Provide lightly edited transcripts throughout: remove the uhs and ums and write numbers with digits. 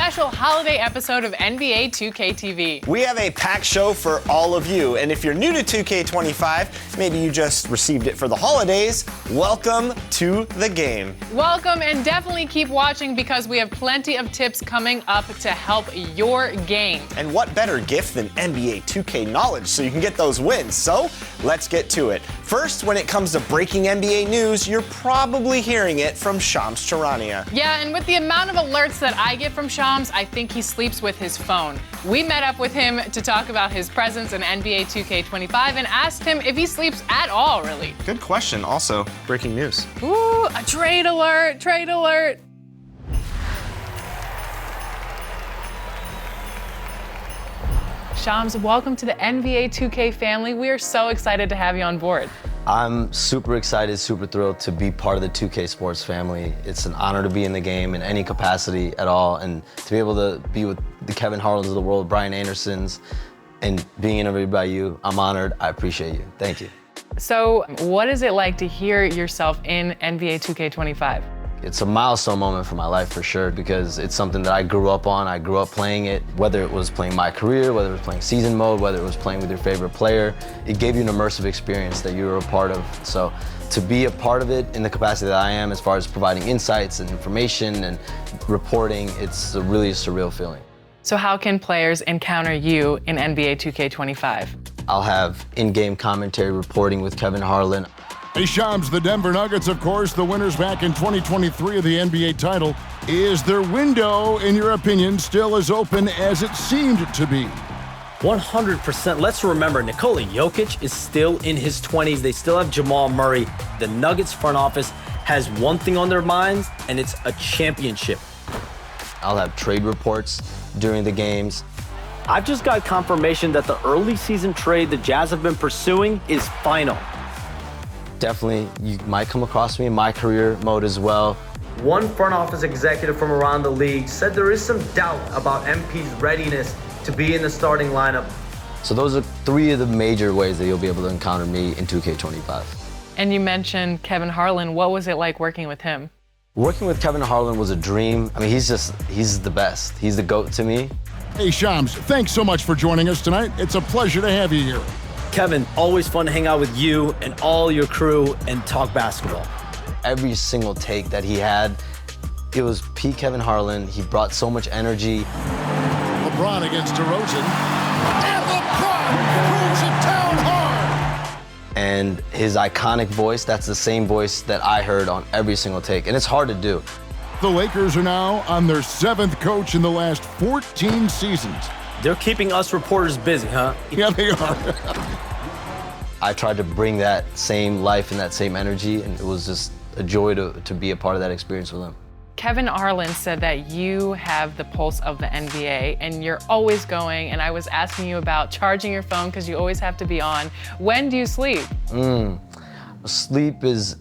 special holiday episode of NBA 2K TV. We have a packed show for all of you, and if you're new to 2K25, maybe you just received it for the holidays, welcome to the game. Welcome, and definitely keep watching because we have plenty of tips coming up to help your game. And what better gift than NBA 2K knowledge so you can get those wins? So let's get to it. First, when it comes to breaking NBA news, you're probably hearing it from Shams Charania. Yeah, and with the amount of alerts that I get from Shams, I think he sleeps with his phone. We met up with him to talk about his presence in NBA 2K25 and asked him if he sleeps at all, really. Good question. Also, breaking news. Ooh, a trade alert, trade alert. Shams, welcome to the NBA 2K family. We are so excited to have you on board. I'm super excited, super thrilled to be part of the 2K Sports family. It's an honor to be in the game in any capacity at all, and to be able to be with the Kevin Harlans of the world, Brian Andersons, and being interviewed by you, I'm honored. I appreciate you. Thank you. So what is it like to hear yourself in NBA 2K25? It's a milestone moment for my life for sure, because it's something that I grew up on. I grew up playing it, whether it was playing my career, whether it was playing season mode, whether it was playing with your favorite player. It gave you an immersive experience that you were a part of. So to be a part of it in the capacity that I am, as far as providing insights and information and reporting, it's a really surreal feeling. So how can players encounter you in NBA 2K25? I'll have in-game commentary reporting with Kevin Harlan. Hey, Shams, the Denver Nuggets, of course, the winners back in 2023 of the NBA title. Is their window, in your opinion, still as open as it seemed to be? 100%. Let's remember, Nikola Jokic is still in his 20s. They still have Jamal Murray. The Nuggets front office has one thing on their minds, and it's a championship. I'll have trade reports during the games. I've just got confirmation that the early season trade the Jazz have been pursuing is final. Definitely, you might come across me in my career mode as well. One front office executive from around the league said there is some doubt about MP's readiness to be in the starting lineup. So those are three of the major ways that you'll be able to encounter me in 2K25. And you mentioned Kevin Harlan. What was it like working with him? Working with Kevin Harlan was a dream. I mean, he's the best. He's the GOAT to me. Hey, Shams, thanks so much for joining us tonight. It's a pleasure to have you here. Kevin, always fun to hang out with you and all your crew and talk basketball. Every single take that he had, it was Pete Kevin Harlan. He brought so much energy. LeBron against DeRozan. And LeBron proves it down hard. And his iconic voice, that's the same voice that I heard on every single take. And it's hard to do. The Lakers are now on their 7th coach in the last 14 seasons. They're keeping us reporters busy, huh? Yeah, they are. I tried to bring that same life and that same energy, and it was just a joy to be a part of that experience with him. Kevin Harlan said that you have the pulse of the NBA and you're always going, and I was asking you about charging your phone because you always have to be on. When do you sleep? Sleep is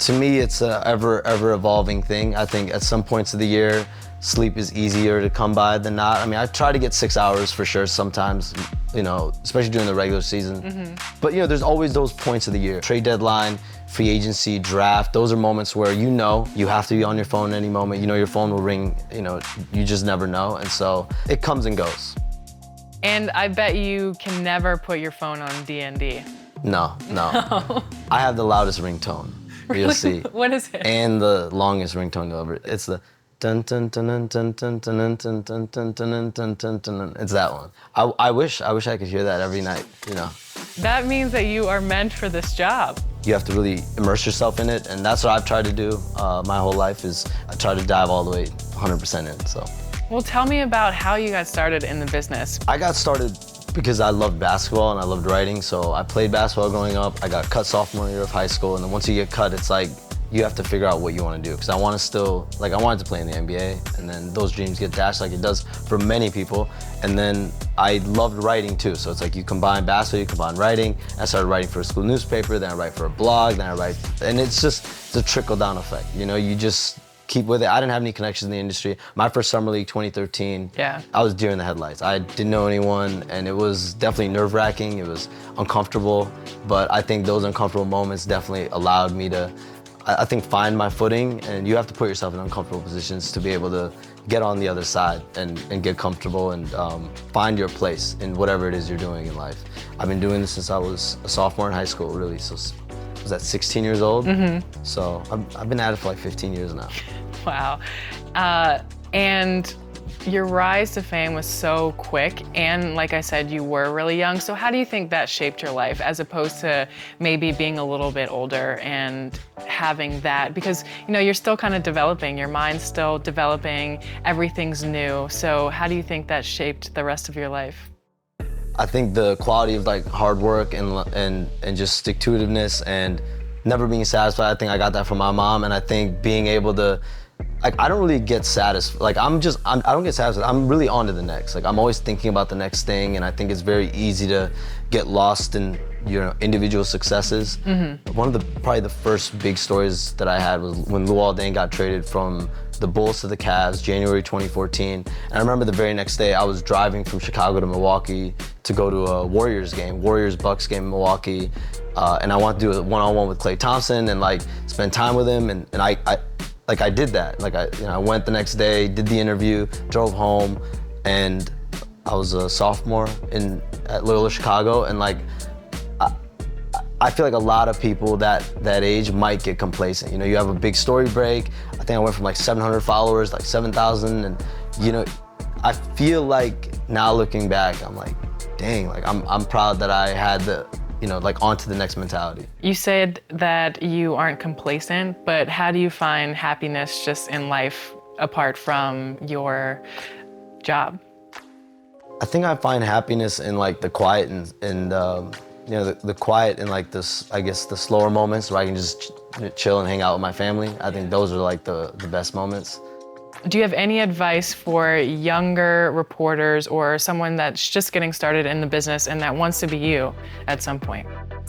to me, it's a ever evolving thing. I think at some points of the year, sleep is easier to come by than not. I mean, I try to get 6 hours for sure sometimes, you know, especially during the regular season. But, you know, there's always those points of the year. Trade deadline, free agency, draft. Those are moments where you know you have to be on your phone at any moment. You know your phone will ring, you know, you just never know. And so it comes and goes. And I bet you can never put your phone on DND. No. I have the loudest ringtone. You'll see. What is it? And the longest ringtone ever. It's the dun dun dun dun dun dun dun dun dun dun dun dun dun dun. It's that one. I wish I could hear that every night, you know. That means that you are meant for this job. You have to really immerse yourself in it, and that's what I've tried to do my whole life is I try to dive all the way 100% in, so. Well, tell me about how you got started in the business. I got started because I loved basketball and I loved writing, so I played basketball growing up. I got cut sophomore year of high school, and then once you get cut, it's like you have to figure out what you want to do. Because I wanted to play in the NBA, and then those dreams get dashed like it does for many people. And then I loved writing too, so it's like you combine basketball, you combine writing. I started writing for a school newspaper, then I write for a blog, then I write, and it's a trickle-down effect. You know, you just keep with it. I didn't have any connections in the industry. My first summer league, 2013, I was deer in the headlights. I didn't know anyone, and it was definitely nerve-wracking. It was uncomfortable, but I think those uncomfortable moments definitely allowed me to, I think, find my footing, and you have to put yourself in uncomfortable positions to be able to get on the other side and get comfortable and find your place in whatever it is you're doing in life. I've been doing this since I was a sophomore in high school, really. So I was at 16 years old. So I've been at it for like 15 years now. Wow. And your rise to fame was so quick, and like I said, you were really young. So how do you think that shaped your life, as opposed to maybe being a little bit older and having that? Because, you know, you're still kind of developing, your mind's still developing, everything's new. So how do you think that shaped the rest of your life? I think the quality of like hard work and just stick-to-itiveness and never being satisfied, I think I got that from my mom. And I think being able to, like, I don't really get satisfied. Like, I don't get satisfied. I'm really on to the next. Like, I'm always thinking about the next thing, and I think it's very easy to get lost in, you know, individual successes. One of probably the first big stories that I had was when Luol Deng got traded from the Bulls to the Cavs, January 2014. And I remember the very next day, I was driving from Chicago to Milwaukee to go to a Warriors-Bucks game in Milwaukee. And I wanted to do a one-on-one with Klay Thompson and like spend time with him. And I did that. Like I went the next day, did the interview, drove home, and I was a sophomore at Loyola Chicago, and like I feel like a lot of people that age might get complacent. You know, you have a big story break. I think I went from like 700 followers, like 7,000, and you know, I feel like now looking back, I'm like, dang, like I'm proud that I had the, you know, like on to the next mentality. You said that you aren't complacent, but how do you find happiness just in life apart from your job? I think I find happiness in like the quiet and you know, the quiet and like this, I guess, the slower moments where I can just chill and hang out with my family. I think those are like the best moments. Do you have any advice for younger reporters or someone that's just getting started in the business and that wants to be you at some point?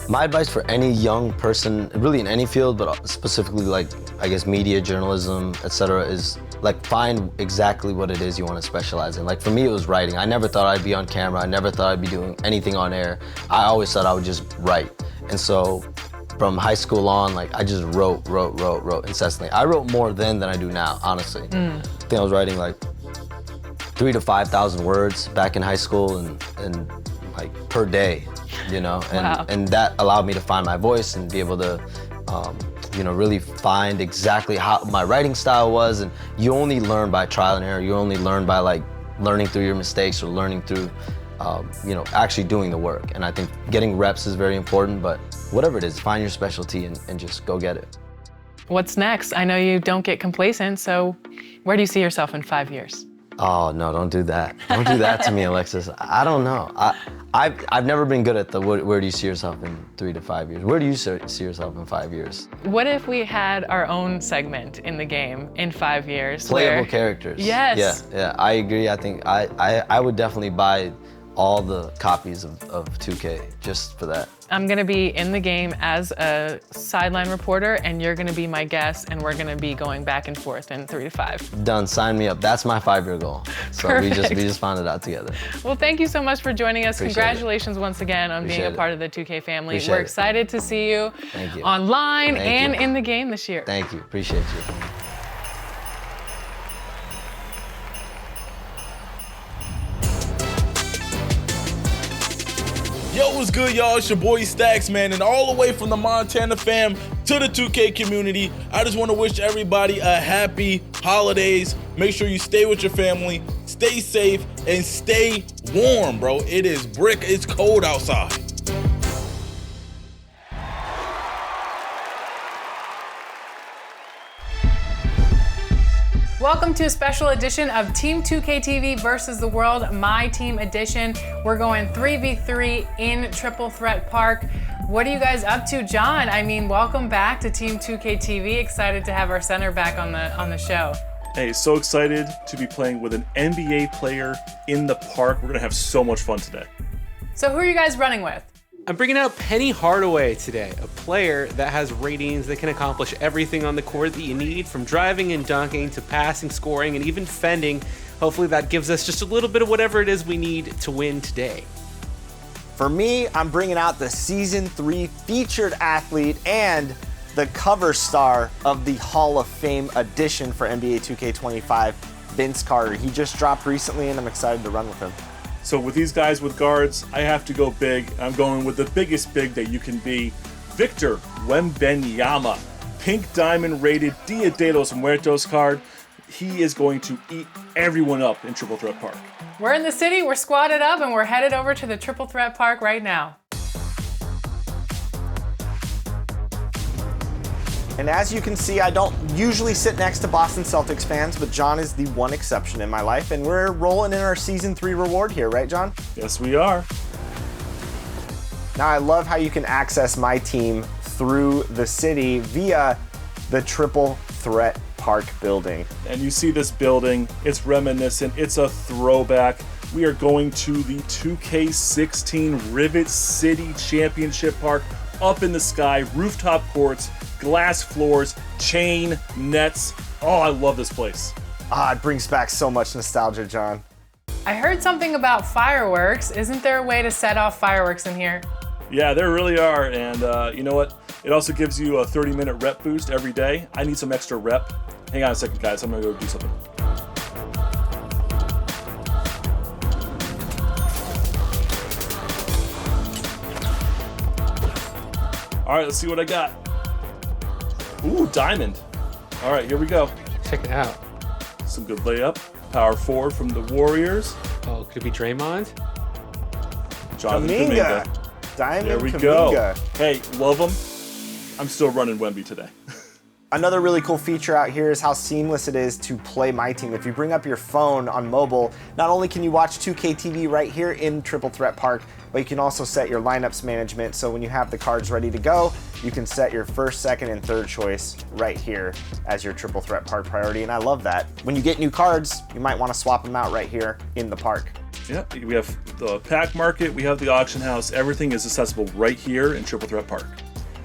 My advice for any young person, really in any field, but specifically like, I guess, media, journalism, etc., is like find exactly what it is you want to specialize in. Like for me, it was writing. I never thought I'd be on camera. I never thought I'd be doing anything on air. I always thought I would just write. And so from high school on, like I just wrote incessantly. I wrote more then than I do now, honestly. I think I was writing like 3,000 to 5,000 words back in high school and like per day, you know? And that allowed me to find my voice and be able to, you know, really find exactly how my writing style was. And you only learn by trial and error. You only learn by like learning through your mistakes or learning through, you know, actually doing the work. And I think getting reps is very important, but whatever it is, find your specialty and just go get it. What's next? I know you don't get complacent, so where do you see yourself in 5 years? Oh, no, don't do that. Don't do that to me, Alexis. I don't know. I've never been good at the where do you see yourself in 3 to 5 years? Where do you see yourself in 5 years? What if we had our own segment in the game in 5 years? Playable characters. Yes. Yeah, I agree. I think I would definitely buy all the copies of 2K just for that. I'm gonna be in the game as a sideline reporter, and you're gonna be my guest, and we're gonna be going back and forth in 3 to 5. Done, sign me up. That's my 5-year goal. So Perfect. we just found it out together. Well, thank you so much for joining us. Appreciate Congratulations once again on being a part of the 2K family. We're excited to see you online and in the game this year. Thank you, appreciate you. Yo, what's good, y'all? It's your boy Stacks, man, and all the way from the Montana fam to the 2K community, I just want to wish everybody a happy holidays. Make sure you stay with your family, stay safe, and stay warm, bro. It is it's cold outside. Welcome to a special edition of Team 2K TV versus the World, MyTEAM edition. We're going 3v3 in Triple Threat Park. What are you guys up to, John? I mean, welcome back to Team 2K TV. Excited to have our center back on the show. Hey, so excited to be playing with an NBA player in the park. We're gonna have so much fun today. So who are you guys running with? I'm bringing out Penny Hardaway today, a player that has ratings that can accomplish everything on the court that you need, from driving and dunking to passing, scoring, and even fending. Hopefully that gives us just a little bit of whatever it is we need to win today. For me, I'm bringing out the Season 3 featured athlete and the cover star of the Hall of Fame edition for NBA 2K25, Vince Carter. He just dropped recently, and I'm excited to run with him. So with these guys with guards, I have to go big. I'm going with the biggest big that you can be. Victor Wembanyama. Pink diamond rated Dia de los Muertos card. He is going to eat everyone up in Triple Threat Park. We're in the city, we're squatted up, and we're headed over to the Triple Threat Park right now. And as you can see, I don't usually sit next to Boston Celtics fans, but John is the one exception in my life, and we're rolling in our Season 3 reward here, right, John? Yes, we are. Now, I love how you can access MyTEAM through the city via the Triple Threat Park building. And you see this building, it's reminiscent, it's a throwback. We are going to the 2K16 Rivet City Championship Park, up in the sky, rooftop courts, glass floors, chain nets. Oh, I love this place. It brings back so much nostalgia, John. I heard something about fireworks. Isn't there a way to set off fireworks in here? Yeah, there really are, and you know what? It also gives you a 30-minute rep boost every day. I need some extra rep. Hang on a second, guys. I'm gonna go do something. All right, let's see what I got. Ooh, diamond. All right, here we go. Check it out. Some good layup. Power forward from the Warriors. Oh, could it be Draymond? Jonathan Kuminga. Kuminga. Diamond There we Kuminga. go. Hey, love them. I'm still running Wemby today. Another really cool feature out here is how seamless it is to play MyTEAM. If you bring up your phone on mobile, not only can you watch 2K TV right here in Triple Threat Park, but you can also set your lineups management. So when you have the cards ready to go, you can set your first, second, and third choice right here as your Triple Threat Park priority. And I love that. When you get new cards, you might want to swap them out right here in the park. Yeah, we have the pack market, we have the auction house. Everything is accessible right here in Triple Threat Park.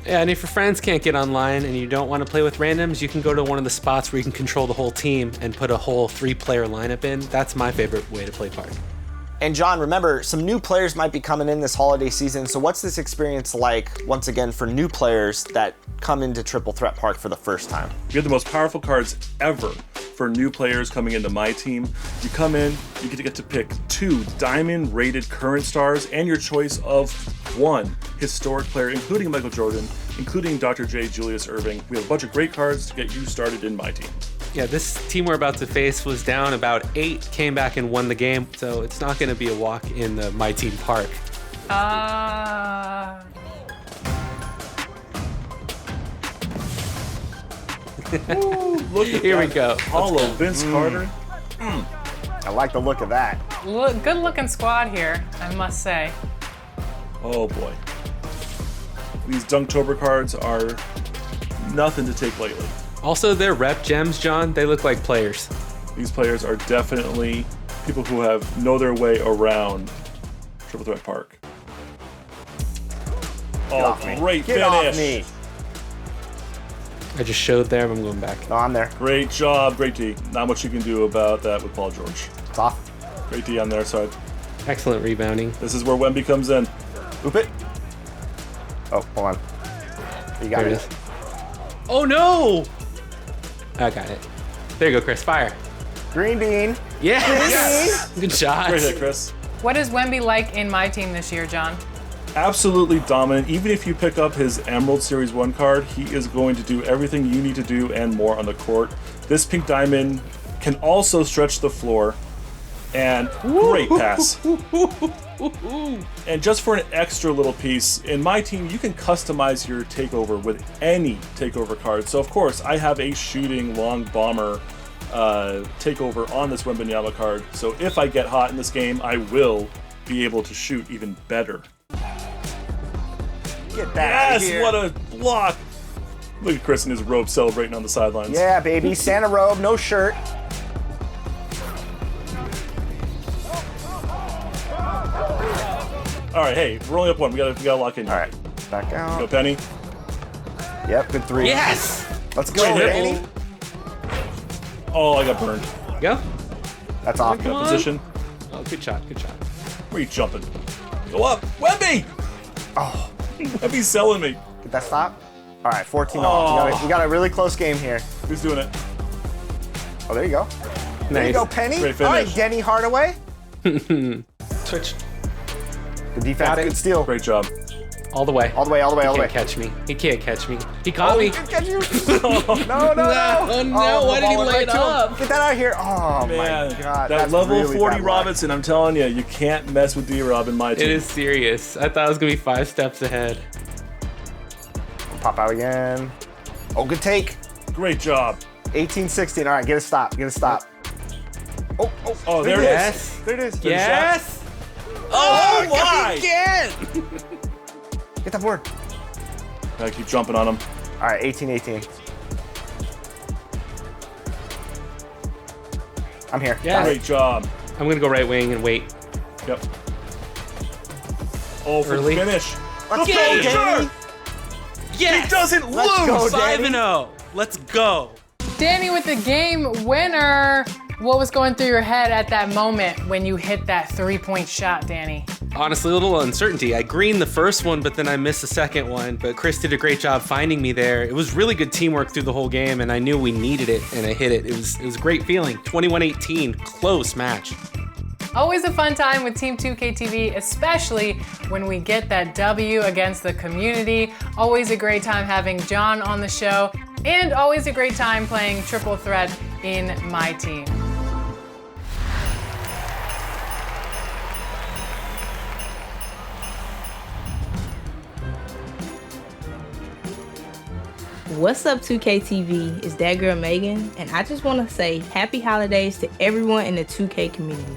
Yeah, and if your friends can't get online and you don't want to play with randoms, you can go to one of the spots where you can control the whole team and put a whole 3-player lineup in. That's my favorite way to play Park. And John, remember, some new players might be coming in this holiday season. So what's this experience like, once again, for new players that come into Triple Threat Park for the first time? We have the most powerful cards ever for new players coming into MyTEAM. You come in, you get to pick 2 diamond-rated current stars and your choice of 1 historic player, including Michael Jordan, including Dr. J. Julius Erving. We have a bunch of great cards to get you started in MyTEAM. Yeah, this team we're about to face was down about 8, came back and won the game, so it's not going to be a walk in the MyTEAM Park. Ooh, look at Here we that go. hollow Vince Carter. I like the look of that. Good looking squad here, I must say. Oh boy. These Dunktober cards are nothing to take lightly. Also, their rep gems, John, they look like players. These players are definitely people who know their way around Triple Threat Park. Oh, great Get finish. off me. I just showed there, but I'm going back. No, I'm there. Great job, great D. Not much you can do about that with Paul George. It's off. Great D on their side. Excellent rebounding. This is where Wemby comes in. Oop it. Oh, hold on. You got There it it. is. Oh no! I got it. There you go, Chris. Fire. Green bean. Yes! Good shot. Great hit, Chris. What is Wemby like in MyTEAM this year, John? Absolutely dominant. Even if you pick up his Emerald Series 1 card, he is going to do everything you need to do and more on the court. This pink diamond can also stretch the floor. And great pass. And just for an extra little piece, in MyTEAM, you can customize your takeover with any takeover card. So of course, I have a shooting long bomber takeover on this Wembanyama card. So if I get hot in this game, I will be able to shoot even better. Get that out of Yes, here. what a block! Look at Chris in his robe celebrating on the sidelines. Yeah, baby. Santa robe, no shirt. All right, hey, we're only up 1. We gotta lock in. All right. Back Go, out. Penny. Yep, good 3. Yes! Let's go, Great hit. Danny. Oh, I got burned. Go. That's off. Come on. Position. Oh, good shot. Good shot. Where are you jumping? Go up, Wemby! Oh, Wemby's selling me. did that stop? All right, 14 off. We got a really close game here. Who's doing it? Oh, there you go. There you Nice. go, Penny. Great All right, finish. Denny Hardaway. Switch Good defense, Got it. good steal. Great job. all the way. All the way, all the way, all He the way. can't catch me. He can't catch me. He caught me. He can catch you. No, no, no. Oh, no. the Why did he ball went lay right it to him. up? Get that out of here. Oh, Man, my God. that That's level really 40 bad luck. Robinson, I'm telling you, you can't mess with D-Rob in my team. It is serious. I thought I was gonna be 5 steps ahead. Pop out again. Oh, good take. Great job. 18-16. All right, get a stop. Get a stop. Oh, there it is. Yes. There it is. Yes. Oh, my! Get that board. Gotta keep jumping on him. All right, 18-18. I'm here. Yes. Great job. I'm gonna go right wing and wait. Yep. Oh, for Early. the finish. Let's The go, finisher! Danny. Yes. He doesn't Let's lose. go, 5-0. Let's go. Danny with the game winner. What was going through your head at that moment when you hit that 3-point shot, Danny? Honestly, a little uncertainty. I greened the first one, but then I missed the second one. But Chris did a great job finding me there. It was really good teamwork through the whole game, and I knew we needed it, and I hit it. It was a great feeling. 21-18, close match. Always a fun time with Team 2K TV, especially when we get that W against the community. Always a great time having John on the show, and always a great time playing Triple Threat in my team. What's up, 2K TV? It's that girl Megan, and I just want to say happy holidays to everyone in the 2K community.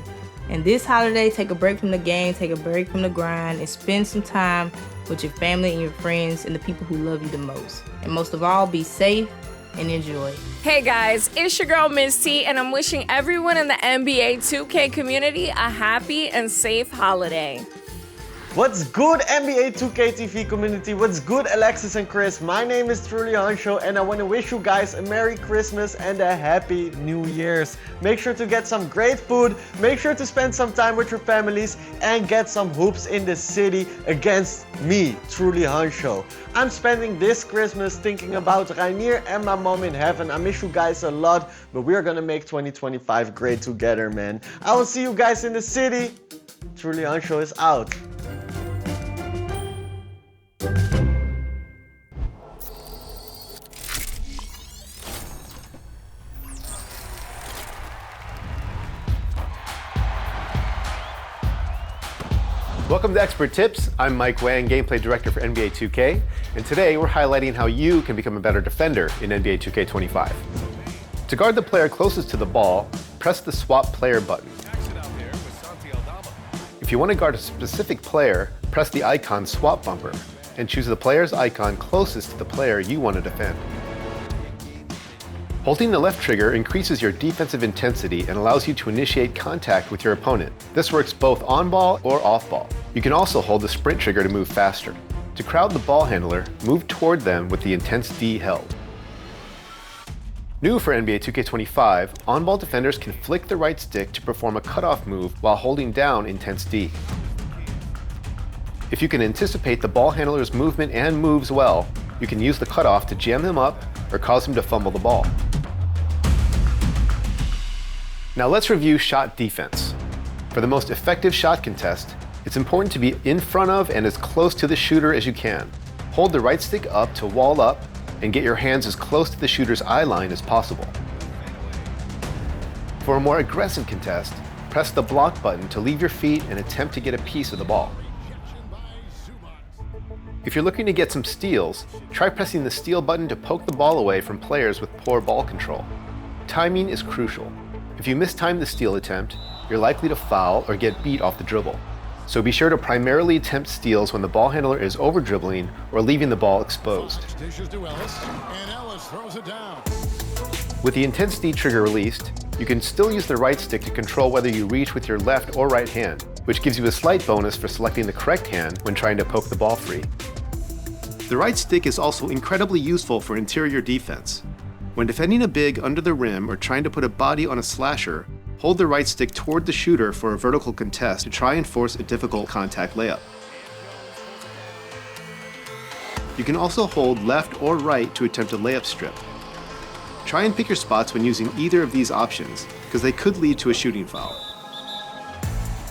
And this holiday, take a break from the game, take a break from the grind, and spend some time with your family and your friends and the people who love you the most. And most of all, be safe and enjoy. Hey guys, it's your girl Miss T, and I'm wishing everyone in the NBA 2K community a happy and safe holiday. What's good, NBA 2K TV community? What's good, Alexis and Chris? My name is Truly Hansho, and I want to wish you guys a Merry Christmas and a Happy New Year's. Make sure to get some great food, make sure to spend some time with your families, and get some hoops in the city against me, Truly Hansho. I'm spending this Christmas thinking about Rainier and my mom in heaven. I miss you guys a lot, but we're gonna make 2025 great together, man. I will see you guys in the city. Truly Hansho is out. Welcome to Expert Tips. I'm Mike Wang, Gameplay Director for NBA 2K, and today we're highlighting how you can become a better defender in NBA 2K25. To guard the player closest to the ball, press the Swap Player button. If you want to guard a specific player, press the icon Swap Bumper and choose the player's icon closest to the player you want to defend. Holding the left trigger increases your defensive intensity and allows you to initiate contact with your opponent. This works both on ball or off ball. You can also hold the sprint trigger to move faster. To crowd the ball handler, move toward them with the intense D held. New for NBA 2K25, on-ball defenders can flick the right stick to perform a cutoff move while holding down intense D. If you can anticipate the ball handler's movement and moves well, you can use the cutoff to jam him up or cause him to fumble the ball. Now let's review shot defense. For the most effective shot contest, it's important to be in front of and as close to the shooter as you can. Hold the right stick up to wall up and get your hands as close to the shooter's eye line as possible. For a more aggressive contest, press the block button to leave your feet and attempt to get a piece of the ball. If you're looking to get some steals, try pressing the steal button to poke the ball away from players with poor ball control. Timing is crucial. If you mistime the steal attempt, you're likely to foul or get beat off the dribble. So be sure to primarily attempt steals when the ball handler is over-dribbling or leaving the ball exposed. Dishes to Ellis, and Ellis throws it down. With the intensity trigger released, you can still use the right stick to control whether you reach with your left or right hand, which gives you a slight bonus for selecting the correct hand when trying to poke the ball free. The right stick is also incredibly useful for interior defense. When defending a big under the rim or trying to put a body on a slasher, hold the right stick toward the shooter for a vertical contest to try and force a difficult contact layup. You can also hold left or right to attempt a layup strip. Try and pick your spots when using either of these options, because they could lead to a shooting foul.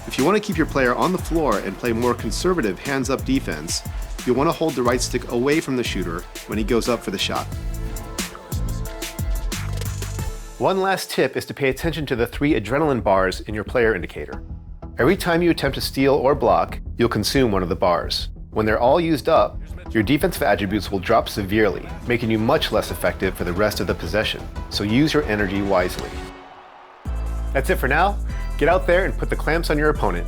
If you want to keep your player on the floor and play more conservative hands-up defense, you'll want to hold the right stick away from the shooter when he goes up for the shot. One last tip is to pay attention to the 3 adrenaline bars in your player indicator. Every time you attempt to steal or block, you'll consume one of the bars. When they're all used up, your defensive attributes will drop severely, making you much less effective for the rest of the possession, so use your energy wisely. That's it for now. Get out there and put the clamps on your opponent.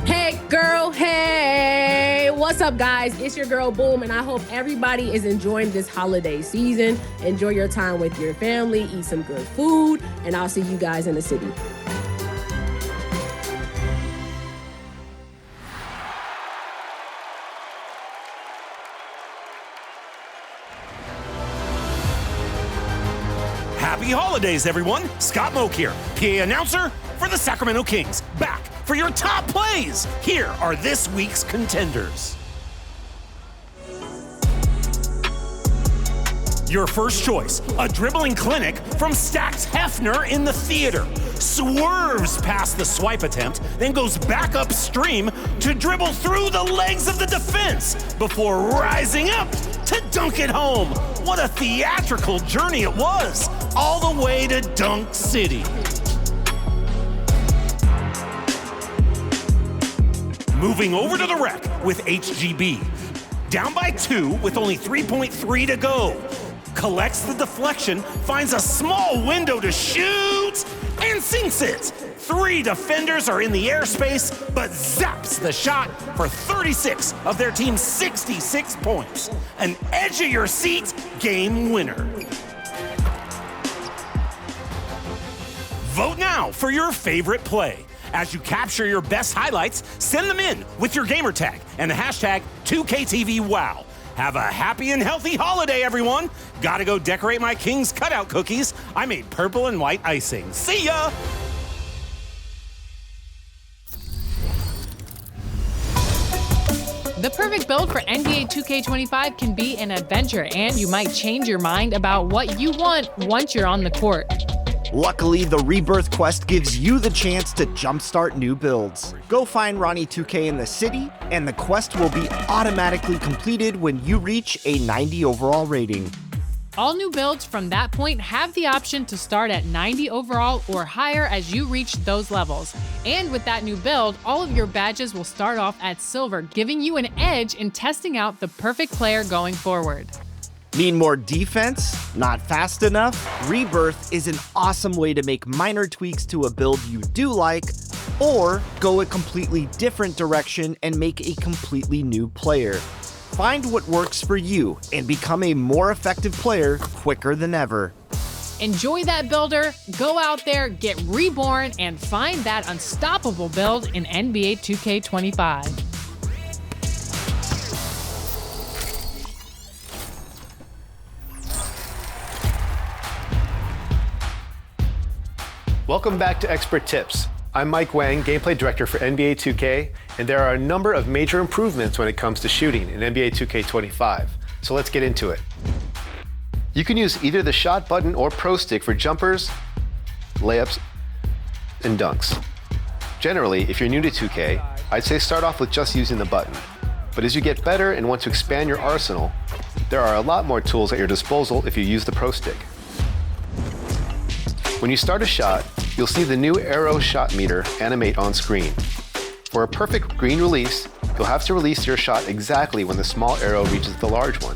Hey girl, hey! What's up guys? It's your girl Boom and I hope everybody is enjoying this holiday season. Enjoy your time with your family, eat some good food, and I'll see you guys in the city. Happy holidays, everyone! Scott Moak here, PA announcer for the Sacramento Kings. Back for your top plays. Here are this week's contenders. Your first choice, a dribbling clinic from Stax Hefner in the theater. Swerves past the swipe attempt, then goes back upstream to dribble through the legs of the defense before rising up to dunk it home. What a theatrical journey it was, all the way to Dunk City. Moving over to the rec with HGB. Down by 2 with only 3.3 to go. Collects the deflection, finds a small window to shoot, and sinks it. 3 defenders are in the airspace, but zaps the shot for 36 of their team's 66 points. An edge-of-your-seat game winner. Vote now for your favorite play. As you capture your best highlights, send them in with your gamer tag and the hashtag 2KTVWow. Have a happy and healthy holiday, everyone. Gotta go decorate my King's cutout cookies. I made purple and white icing. See ya! The perfect build for NBA 2K25 can be an adventure, and you might change your mind about what you want once you're on the court. Luckily, the Rebirth quest gives you the chance to jumpstart new builds. Go find Ronnie 2K in the city, and the quest will be automatically completed when you reach a 90 overall rating. All new builds from that point have the option to start at 90 overall or higher as you reach those levels. And with that new build, all of your badges will start off at silver, giving you an edge in testing out the perfect player going forward. Need more defense? Not fast enough? Rebirth is an awesome way to make minor tweaks to a build you do like, or go a completely different direction and make a completely new player. Find what works for you and become a more effective player quicker than ever. Enjoy that builder, go out there, get reborn, and find that unstoppable build in NBA 2K25. Welcome back to Expert Tips. I'm Mike Wang, Gameplay Director for NBA 2K, and there are a number of major improvements when it comes to shooting in NBA 2K25. So let's get into it. You can use either the shot button or pro stick for jumpers, layups, and dunks. Generally, if you're new to 2K, I'd say start off with just using the button. But as you get better and want to expand your arsenal, there are a lot more tools at your disposal if you use the pro stick. When you start a shot, you'll see the new arrow shot meter animate on screen. For a perfect green release, you'll have to release your shot exactly when the small arrow reaches the large one.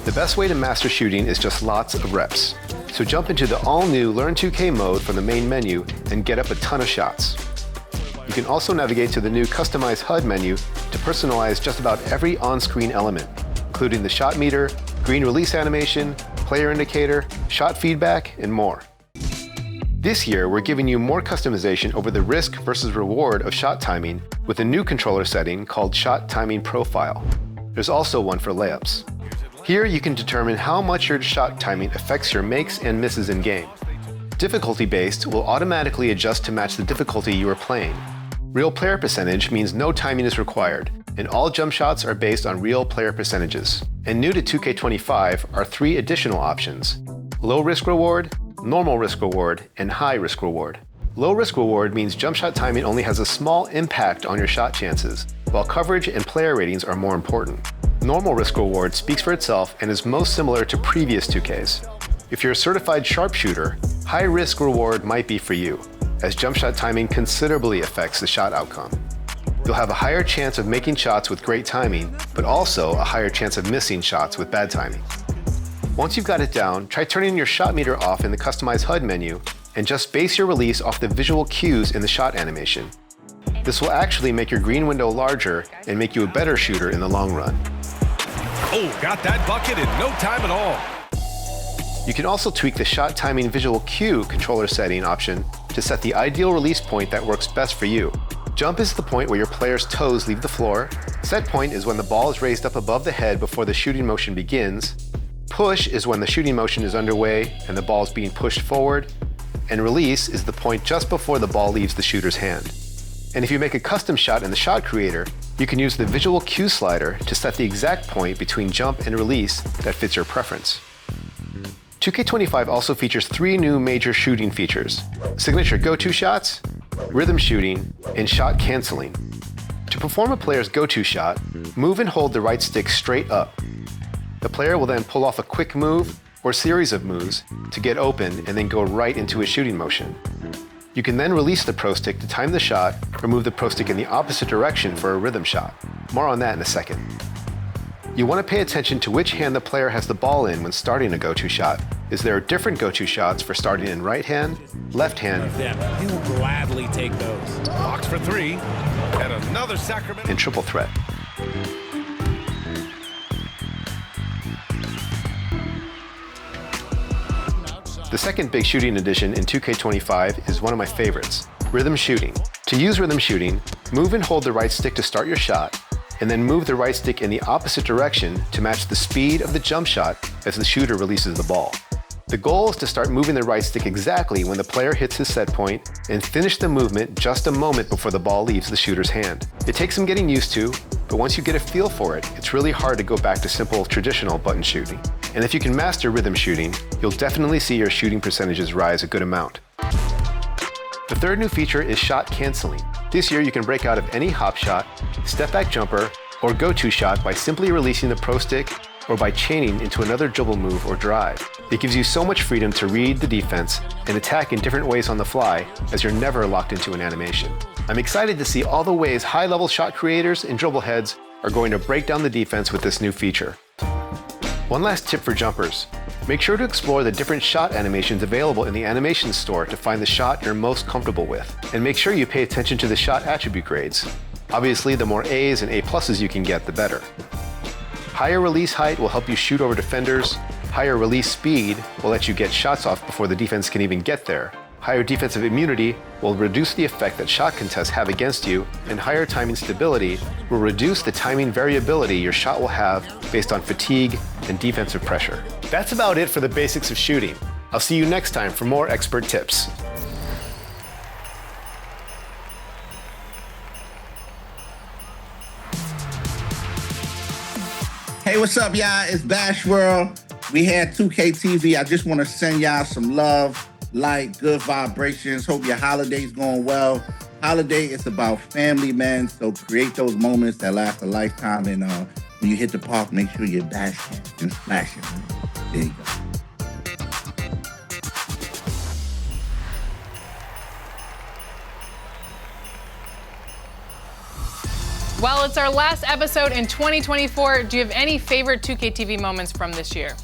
The best way to master shooting is just lots of reps. So jump into the all-new Learn 2K mode from the main menu and get up a ton of shots. You can also navigate to the new Customize HUD menu to personalize just about every on-screen element, including the shot meter, green release animation, player indicator, shot feedback, and more. This year, we're giving you more customization over the risk versus reward of shot timing with a new controller setting called Shot Timing Profile. There's also one for layups. Here, you can determine how much your shot timing affects your makes and misses in game. Difficulty-based will automatically adjust to match the difficulty you are playing. Real player percentage means no timing is required, and all jump shots are based on real player percentages. And new to 2K25 are 3 additional options: low risk reward, normal risk reward, and high risk reward. Low risk reward means jump shot timing only has a small impact on your shot chances, while coverage and player ratings are more important. Normal risk reward speaks for itself and is most similar to previous 2Ks. If you're a certified sharpshooter, high risk reward might be for you, as jump shot timing considerably affects the shot outcome. You'll have a higher chance of making shots with great timing, but also a higher chance of missing shots with bad timing. Once you've got it down, try turning your shot meter off in the Customize HUD menu and just base your release off the visual cues in the shot animation. This will actually make your green window larger and make you a better shooter in the long run. Oh, got that bucket in no time at all. You can also tweak the shot timing visual cue controller setting option to set the ideal release point that works best for you. Jump is the point where your player's toes leave the floor. Set point is when the ball is raised up above the head before the shooting motion begins. Push is when the shooting motion is underway and the ball is being pushed forward. And release is the point just before the ball leaves the shooter's hand. And if you make a custom shot in the shot creator, you can use the visual cue slider to set the exact point between jump and release that fits your preference. 2K25 also features 3 new major shooting features: signature go-to shots, rhythm shooting, and shot canceling. To perform a player's go-to shot, move and hold the right stick straight up. The player will then pull off a quick move or series of moves to get open and then go right into a shooting motion. You can then release the pro stick to time the shot or move the pro stick in the opposite direction for a rhythm shot. More on that in a second. You want to pay attention to which hand the player has the ball in when starting a go-to shot, as there are different go-to shots for starting in right hand, left hand, He'll gladly take those. Box for 3, and another Sacramento. and triple threat. The second big shooting addition in 2K25 is one of my favorites, rhythm shooting. To use rhythm shooting, move and hold the right stick to start your shot, and then move the right stick in the opposite direction to match the speed of the jump shot as the shooter releases the ball. The goal is to start moving the right stick exactly when the player hits his set point and finish the movement just a moment before the ball leaves the shooter's hand. It takes some getting used to, but once you get a feel for it, it's really hard to go back to simple traditional button shooting. And if you can master rhythm shooting, you'll definitely see your shooting percentages rise a good amount. The third new feature is shot canceling. This year you can break out of any hop shot, step back jumper, or go-to shot by simply releasing the pro stick or by chaining into another dribble move or drive. It gives you so much freedom to read the defense and attack in different ways on the fly, as you're never locked into an animation. I'm excited to see all the ways high-level shot creators and dribble heads are going to break down the defense with this new feature. One last tip for jumpers. Make sure to explore the different shot animations available in the animation store to find the shot you're most comfortable with. And make sure you pay attention to the shot attribute grades. Obviously, the more A's and A+ you can get, the better. Higher release height will help you shoot over defenders. Higher release speed will let you get shots off before the defense can even get there. Higher defensive immunity will reduce the effect that shot contests have against you, and higher timing stability will reduce the timing variability your shot will have based on fatigue and defensive pressure. That's about it for the basics of shooting. I'll see you next time for more expert tips. Hey, what's up, y'all? It's Bash World. We had 2K TV. I just want to send y'all some love, light, good vibrations. Hope your holiday's going well. Holiday is about family, man. So create those moments that last a lifetime. And when you hit the park, make sure you're bashing and splashing. There you go. Well, it's our last episode in 2024. Do you have any favorite 2K TV moments from this year?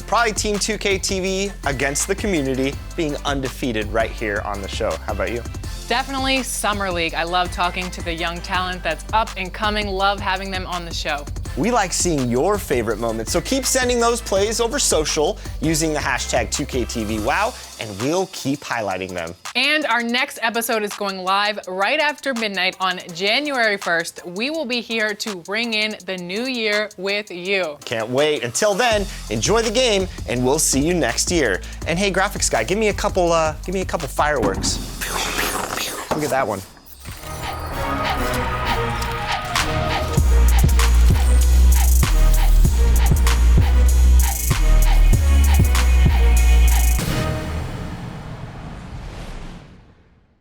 Probably Team 2K TV against the community, being undefeated right here on the show. How about you? Definitely Summer League. I love talking to the young talent that's up and coming. Love having them on the show. We like seeing your favorite moments, so keep sending those plays over social using the hashtag 2KTVWow, and we'll keep highlighting them. And our next episode is going live right after midnight on January 1st. We will be here to ring in the new year with you. Can't wait. Until then, enjoy the game, and we'll see you next year. And hey, graphics guy, give me a couple fireworks. Look at that one.